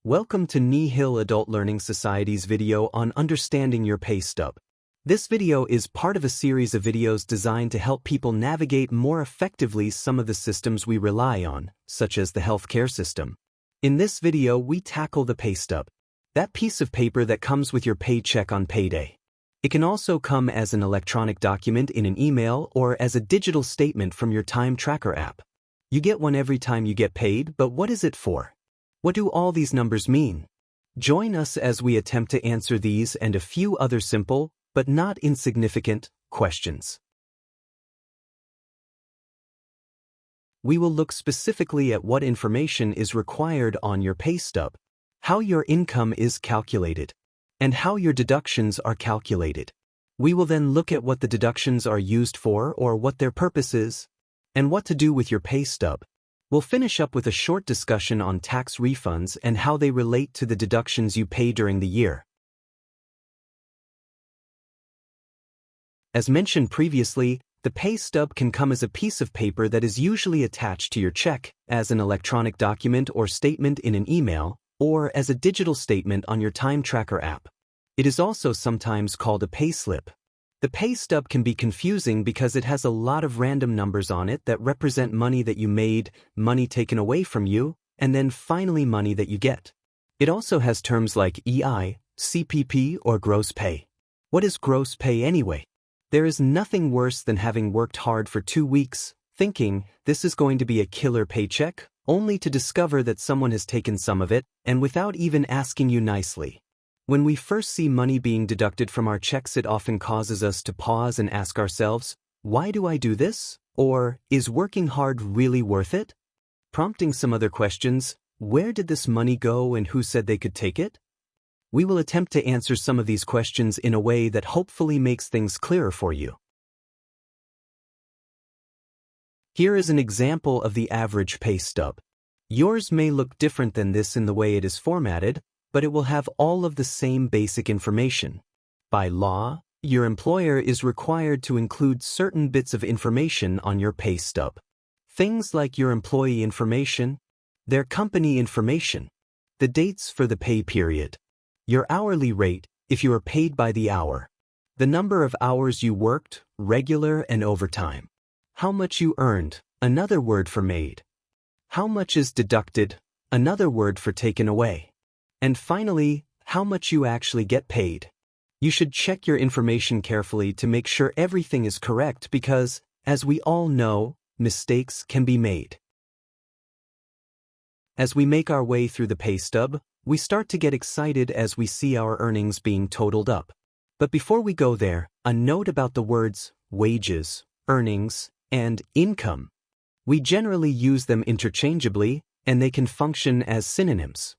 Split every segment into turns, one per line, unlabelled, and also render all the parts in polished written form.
Welcome to Nihil Adult Learning Society's video on understanding your pay stub. This video is part of a series of videos designed to help people navigate more effectively some of the systems we rely on, such as the healthcare system. In this video, we tackle the pay stub, that piece of paper that comes with your paycheck on payday. It can also come as an electronic document in an email or as a digital statement from your time tracker app. You get one every time you get paid, but what is it for? What do all these numbers mean? Join us as we attempt to answer these and a few other simple, but not insignificant, questions. We will look specifically at what information is required on your pay stub, how your income is calculated, and how your deductions are calculated. We will then look at what the deductions are used for or what their purpose is, and what to do with your pay stub. We'll finish up with a short discussion on tax refunds and how they relate to the deductions you pay during the year. As mentioned previously, the pay stub can come as a piece of paper that is usually attached to your check, as an electronic document or statement in an email, or as a digital statement on your time tracker app. It is also sometimes called a pay slip. The pay stub can be confusing because it has a lot of random numbers on it that represent money that you made, money taken away from you, and then finally money that you get. It also has terms like EI, CPP, or gross pay. What is gross pay anyway? There is nothing worse than having worked hard for 2 weeks, thinking this is going to be a killer paycheck, only to discover that someone has taken some of it, and without even asking you nicely. When we first see money being deducted from our checks, it often causes us to pause and ask ourselves, why do I do this? Or, is working hard really worth it? Prompting some other questions, where did this money go and who said they could take it? We will attempt to answer some of these questions in a way that hopefully makes things clearer for you. Here is an example of the average pay stub. Yours may look different than this in the way it is formatted, but it will have all of the same basic information. By law, your employer is required to include certain bits of information on your pay stub. Things like your employee information, their company information, the dates for the pay period, your hourly rate if you are paid by the hour, the number of hours you worked, regular and overtime, how much you earned, another word for made, how much is deducted, another word for taken away. And finally, how much you actually get paid. You should check your information carefully to make sure everything is correct because, as we all know, mistakes can be made. As we make our way through the pay stub, we start to get excited as we see our earnings being totaled up. But before we go there, a note about the words wages, earnings, and income. We generally use them interchangeably, and they can function as synonyms.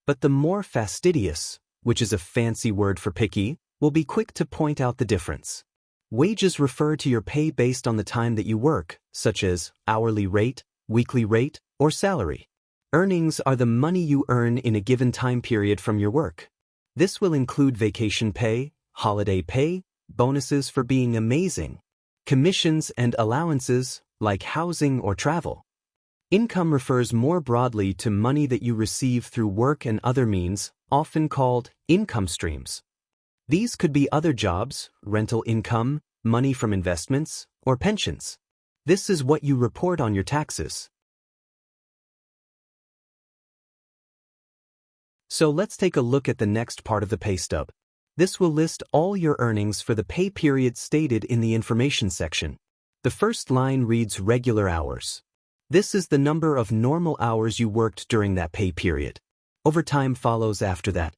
But the more fastidious, which is a fancy word for picky, will be quick to point out the difference. Wages refer to your pay based on the time that you work, such as hourly rate, weekly rate, or salary. Earnings are the money you earn in a given time period from your work. This will include vacation pay, holiday pay, bonuses for being amazing, commissions and allowances, like housing or travel. Income refers more broadly to money that you receive through work and other means, often called income streams. These could be other jobs, rental income, money from investments, or pensions. This is what you report on your taxes. So let's take a look at the next part of the pay stub. This will list all your earnings for the pay period stated in the information section. The first line reads regular hours. This is the number of normal hours you worked during that pay period. Overtime follows after that.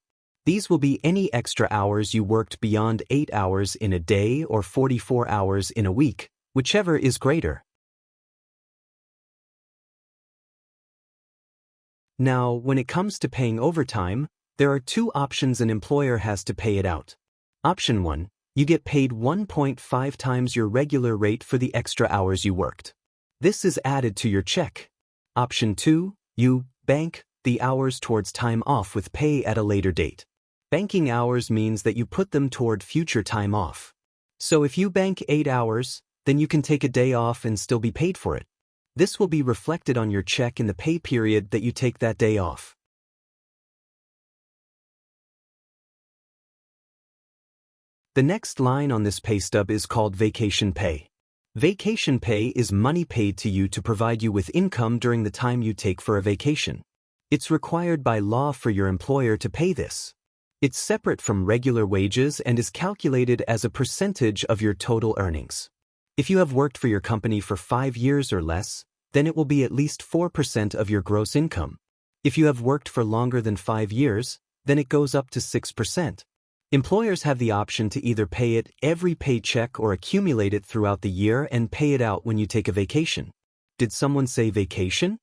These will be any extra hours you worked beyond 8 hours in a day or 44 hours in a week, whichever is greater. Now, when it comes to paying overtime, there are 2 options an employer has to pay it out. Option 1, you get paid 1.5 times your regular rate for the extra hours you worked. This is added to your check. Option 2, you bank the hours towards time off with pay at a later date. Banking hours means that you put them toward future time off. So if you bank 8 hours, then you can take a day off and still be paid for it. This will be reflected on your check in the pay period that you take that day off. The next line on this pay stub is called vacation pay. Vacation pay is money paid to you to provide you with income during the time you take for a vacation. It's required by law for your employer to pay this. It's separate from regular wages and is calculated as a percentage of your total earnings. If you have worked for your company for 5 years or less, then it will be at least 4% of your gross income. If you have worked for longer than 5 years, then it goes up to 6%. Employers have the option to either pay it every paycheck or accumulate it throughout the year and pay it out when you take a vacation. Did someone say vacation?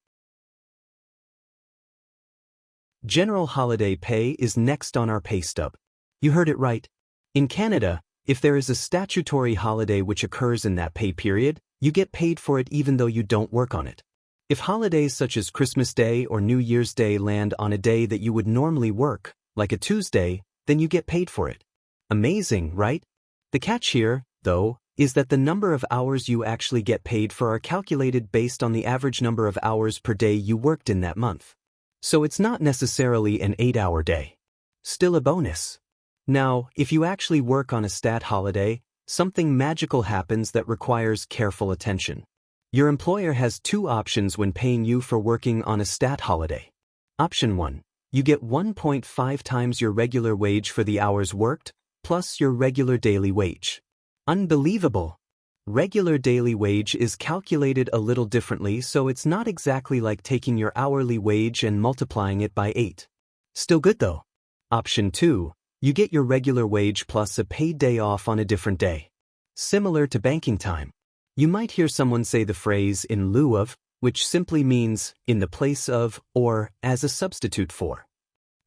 General holiday pay is next on our pay stub. You heard it right. In Canada, if there is a statutory holiday which occurs in that pay period, you get paid for it even though you don't work on it. If holidays such as Christmas Day or New Year's Day land on a day that you would normally work, like a Tuesday, then you get paid for it. Amazing, right? The catch here, though, is that the number of hours you actually get paid for are calculated based on the average number of hours per day you worked in that month. So it's not necessarily an 8-hour day. Still a bonus. Now, if you actually work on a stat holiday, something magical happens that requires careful attention. Your employer has 2 options when paying you for working on a stat holiday. Option 1. You get 1.5 times your regular wage for the hours worked, plus your regular daily wage. Unbelievable! Regular daily wage is calculated a little differently, so it's not exactly like taking your hourly wage and multiplying it by 8. Still good though. Option 2. You get your regular wage plus a paid day off on a different day. Similar to banking time. You might hear someone say the phrase in lieu of, which simply means in the place of or as a substitute for.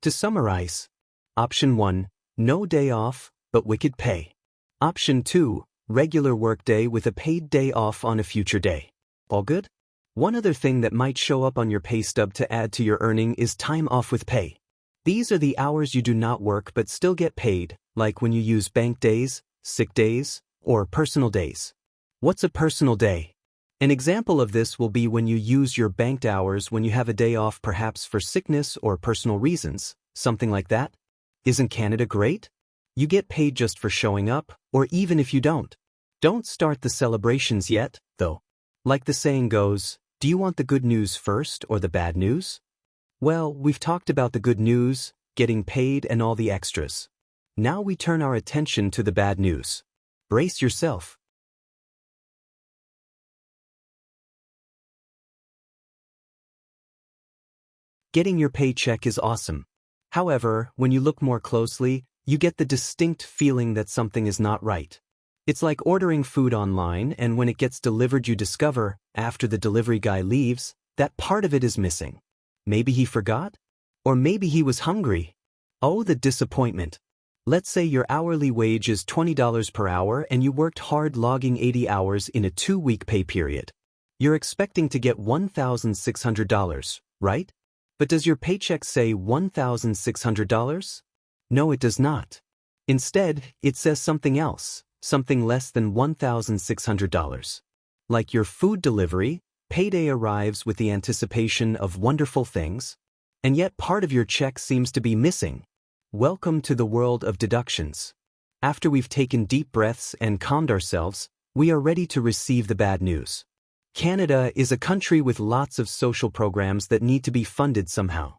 To summarize, Option 1, no day off, but wicked pay. Option 2, regular work day with a paid day off on a future day. All good? One other thing that might show up on your pay stub to add to your earning is time off with pay. These are the hours you do not work but still get paid, like when you use bank days, sick days, or personal days. What's a personal day? An example of this will be when you use your banked hours when you have a day off perhaps for sickness or personal reasons, something like that. Isn't Canada great? You get paid just for showing up, or even if you don't. Don't start the celebrations yet, though. Like the saying goes, do you want the good news first or the bad news? Well, we've talked about the good news, getting paid and all the extras. Now we turn our attention to the bad news. Brace yourself. Getting your paycheck is awesome. However, when you look more closely, you get the distinct feeling that something is not right. It's like ordering food online, and when it gets delivered you discover, after the delivery guy leaves, that part of it is missing. Maybe he forgot? Or maybe he was hungry. Oh, the disappointment. Let's say your hourly wage is $20 per hour and you worked hard logging 80 hours in a 2-week pay period. You're expecting to get $1,600, right? But does your paycheck say $1,600? No, it does not. Instead, it says something else, something less than $1,600. Like your food delivery, payday arrives with the anticipation of wonderful things, and yet part of your check seems to be missing. Welcome to the world of deductions. After we've taken deep breaths and calmed ourselves, we are ready to receive the bad news. Canada is a country with lots of social programs that need to be funded somehow.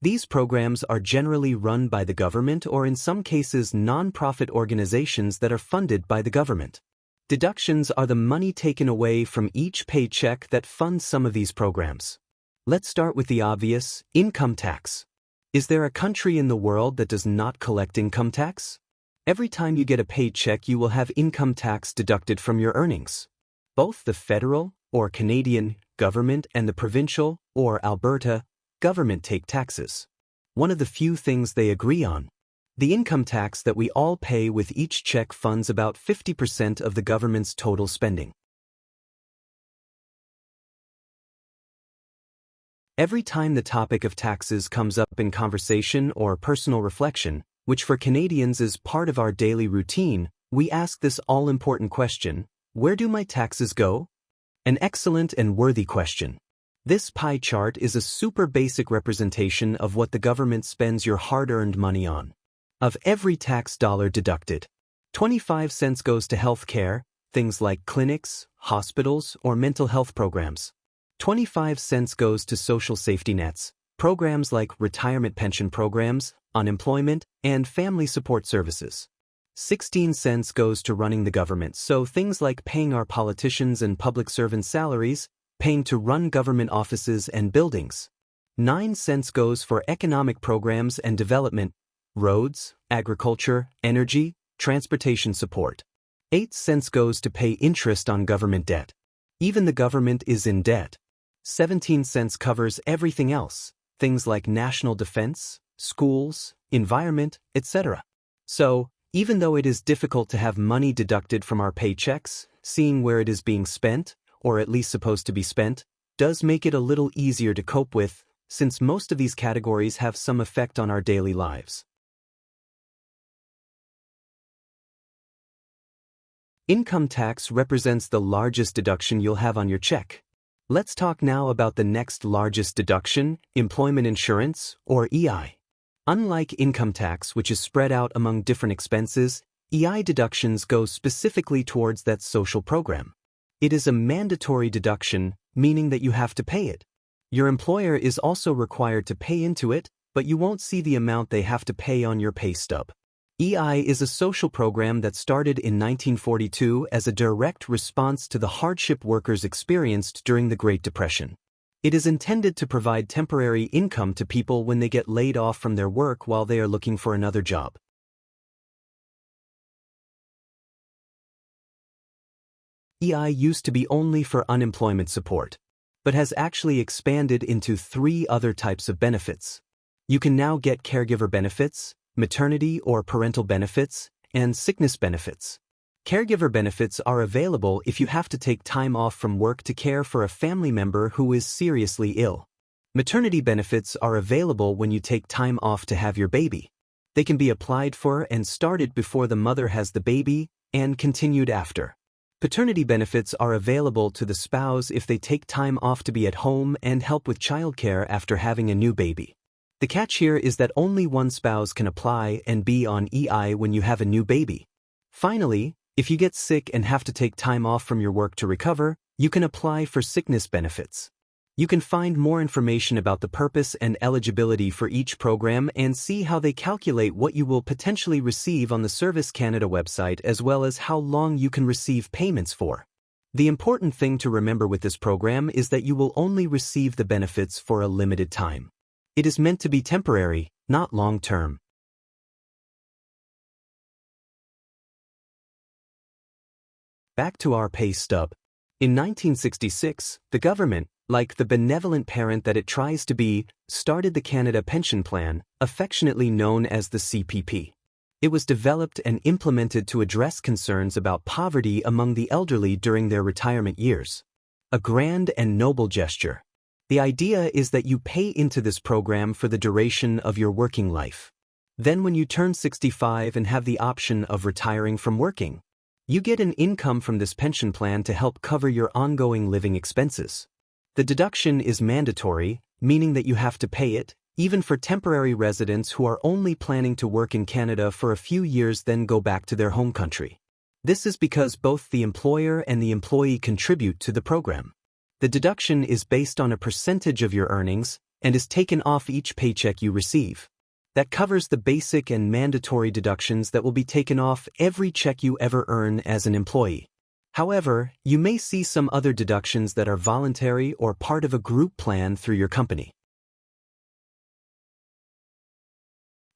These programs are generally run by the government or in some cases non-profit organizations that are funded by the government. Deductions are the money taken away from each paycheck that funds some of these programs. Let's start with the obvious, income tax. Is there a country in the world that does not collect income tax? Every time you get a paycheck you will have income tax deducted from your earnings. Both the federal, or Canadian, government and the provincial, or Alberta, government take taxes. One of the few things they agree on. The income tax that we all pay with each check funds about 50% of the government's total spending. Every time the topic of taxes comes up in conversation or personal reflection, which for Canadians is part of our daily routine, we ask this all-important question, where do my taxes go? An excellent and worthy question. This pie chart is a super basic representation of what the government spends your hard-earned money on. Of every tax dollar deducted, 25 cents goes to health care, things like clinics, hospitals, or mental health programs. 25 cents goes to social safety nets, programs like retirement pension programs, unemployment, and family support services. 16 cents goes to running the government, so things like paying our politicians and public servants' salaries, paying to run government offices and buildings. 9 cents goes for economic programs and development, roads, agriculture, energy, transportation support. 8 cents goes to pay interest on government debt. Even the government is in debt. 17 cents covers everything else, things like national defense, schools, environment, etc. So, even though it is difficult to have money deducted from our paychecks, seeing where it is being spent, or at least supposed to be spent, does make it a little easier to cope with, since most of these categories have some effect on our daily lives. Income tax represents the largest deduction you'll have on your check. Let's talk now about the next largest deduction, employment insurance, or EI. Unlike income tax, which is spread out among different expenses, EI deductions go specifically towards that social program. It is a mandatory deduction, meaning that you have to pay it. Your employer is also required to pay into it, but you won't see the amount they have to pay on your pay stub. EI is a social program that started in 1942 as a direct response to the hardship workers experienced during the Great Depression. It is intended to provide temporary income to people when they get laid off from their work while they are looking for another job. EI used to be only for unemployment support, but has actually expanded into 3 other types of benefits. You can now get caregiver benefits, maternity or parental benefits, and sickness benefits. Caregiver benefits are available if you have to take time off from work to care for a family member who is seriously ill. Maternity benefits are available when you take time off to have your baby. They can be applied for and started before the mother has the baby and continued after. Paternity benefits are available to the spouse if they take time off to be at home and help with childcare after having a new baby. The catch here is that only one spouse can apply and be on EI when you have a new baby. Finally, if you get sick and have to take time off from your work to recover, you can apply for sickness benefits. You can find more information about the purpose and eligibility for each program and see how they calculate what you will potentially receive on the Service Canada website, as well as how long you can receive payments for. The important thing to remember with this program is that you will only receive the benefits for a limited time. It is meant to be temporary, not long-term. Back to our pay stub. In 1966, the government, like the benevolent parent that it tries to be, started the Canada Pension Plan, affectionately known as the CPP. It was developed and implemented to address concerns about poverty among the elderly during their retirement years. A grand and noble gesture. The idea is that you pay into this program for the duration of your working life. Then when you turn 65 and have the option of retiring from working, you get an income from this pension plan to help cover your ongoing living expenses. The deduction is mandatory, meaning that you have to pay it, even for temporary residents who are only planning to work in Canada for a few years then go back to their home country. This is because both the employer and the employee contribute to the program. The deduction is based on a percentage of your earnings and is taken off each paycheck you receive. That covers the basic and mandatory deductions that will be taken off every check you ever earn as an employee. However, you may see some other deductions that are voluntary or part of a group plan through your company.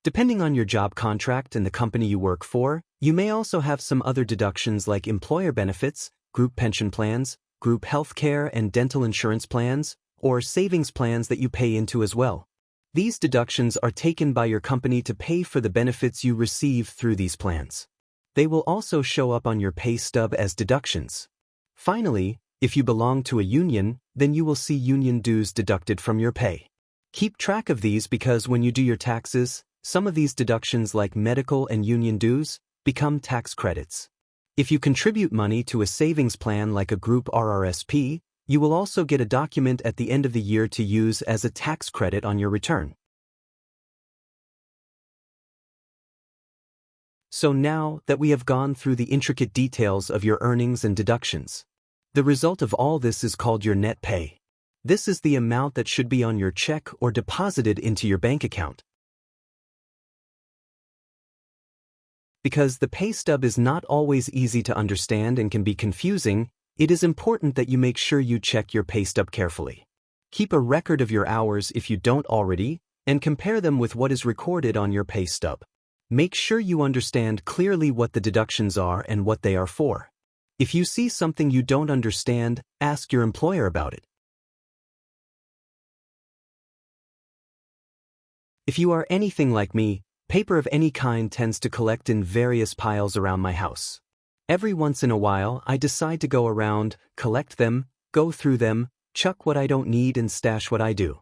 Depending on your job contract and the company you work for, you may also have some other deductions like employer benefits, group pension plans, group health care and dental insurance plans, or savings plans that you pay into as well. These deductions are taken by your company to pay for the benefits you receive through these plans. They will also show up on your pay stub as deductions. Finally, if you belong to a union, then you will see union dues deducted from your pay. Keep track of these because when you do your taxes, some of these deductions like medical and union dues become tax credits. If you contribute money to a savings plan like a group RRSP, you will also get a document at the end of the year to use as a tax credit on your return. So now that we have gone through the intricate details of your earnings and deductions, the result of all this is called your net pay. This is the amount that should be on your check or deposited into your bank account. Because the pay stub is not always easy to understand and can be confusing, it is important that you make sure you check your pay stub carefully. Keep a record of your hours if you don't already, and compare them with what is recorded on your pay stub. Make sure you understand clearly what the deductions are and what they are for. If you see something you don't understand, ask your employer about it. If you are anything like me, paper of any kind tends to collect in various piles around my house. Every once in a while, I decide to go around, collect them, go through them, chuck what I don't need and stash what I do.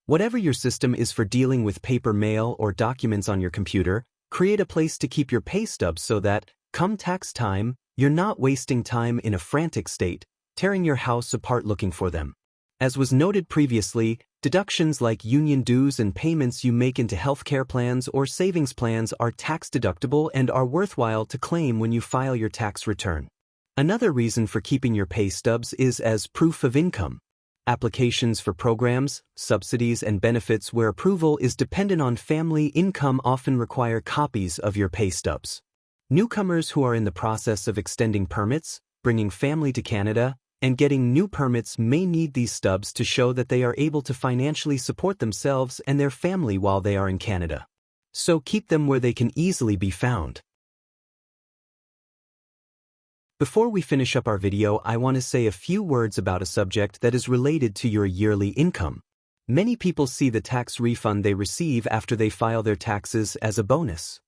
Whatever your system is for dealing with paper mail or documents on your computer, create a place to keep your pay stubs so that, come tax time, you're not wasting time in a frantic state, tearing your house apart looking for them. As was noted previously, deductions like union dues and payments you make into healthcare plans or savings plans are tax deductible and are worthwhile to claim when you file your tax return. Another reason for keeping your pay stubs is as proof of income. Applications for programs, subsidies, and benefits where approval is dependent on family income often require copies of your pay stubs. Newcomers who are in the process of extending permits, bringing family to Canada, and getting new permits may need these stubs to show that they are able to financially support themselves and their family while they are in Canada. So keep them where they can easily be found. Before we finish up our video, I want to say a few words about a subject that is related to your yearly income. Many people see the tax refund they receive after they file their taxes as a bonus.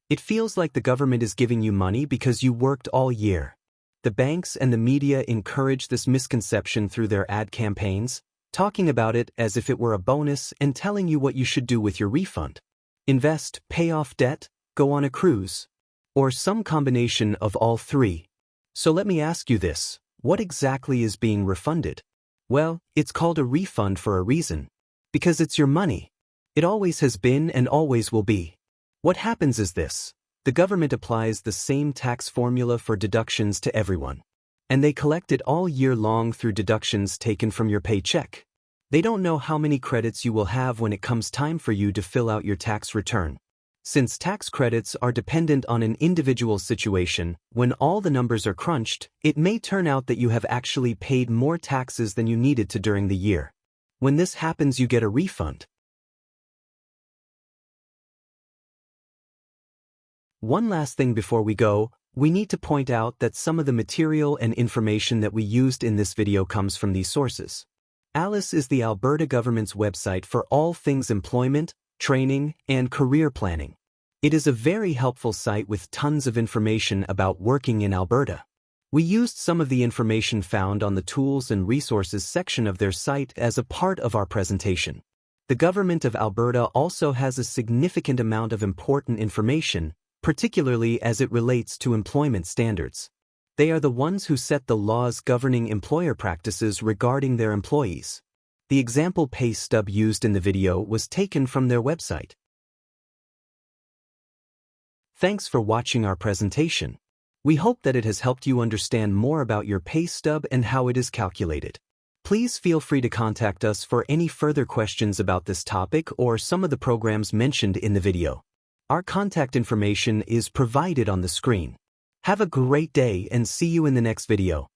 It feels like the government is giving you money because you worked all year. The banks and the media encourage this misconception through their ad campaigns, talking about it as if it were a bonus and telling you what you should do with your refund. Invest, pay off debt, go on a cruise, or some combination of all three. So let me ask you this, what exactly is being refunded? Well, it's called a refund for a reason. Because it's your money. It always has been and always will be. What happens is this. The government applies the same tax formula for deductions to everyone. And they collect it all year long through deductions taken from your paycheck. They don't know how many credits you will have when it comes time for you to fill out your tax return. Since tax credits are dependent on an individual situation, when all the numbers are crunched, it may turn out that you have actually paid more taxes than you needed to during the year. When this happens, you get a refund. One last thing before we go, we need to point out that some of the material and information that we used in this video comes from these sources. ALICE is the Alberta government's website for all things employment, training, and career planning. It is a very helpful site with tons of information about working in Alberta. We used some of the information found on the Tools and Resources section of their site as a part of our presentation. The Government of Alberta also has a significant amount of important information, particularly as it relates to employment standards. They are the ones who set the laws governing employer practices regarding their employees. The example pay stub used in the video was taken from their website. Thanks for watching our presentation. We hope that it has helped you understand more about your pay stub and how it is calculated. Please feel free to contact us for any further questions about this topic or some of the programs mentioned in the video. Our contact information is provided on the screen. Have a great day and see you in the next video.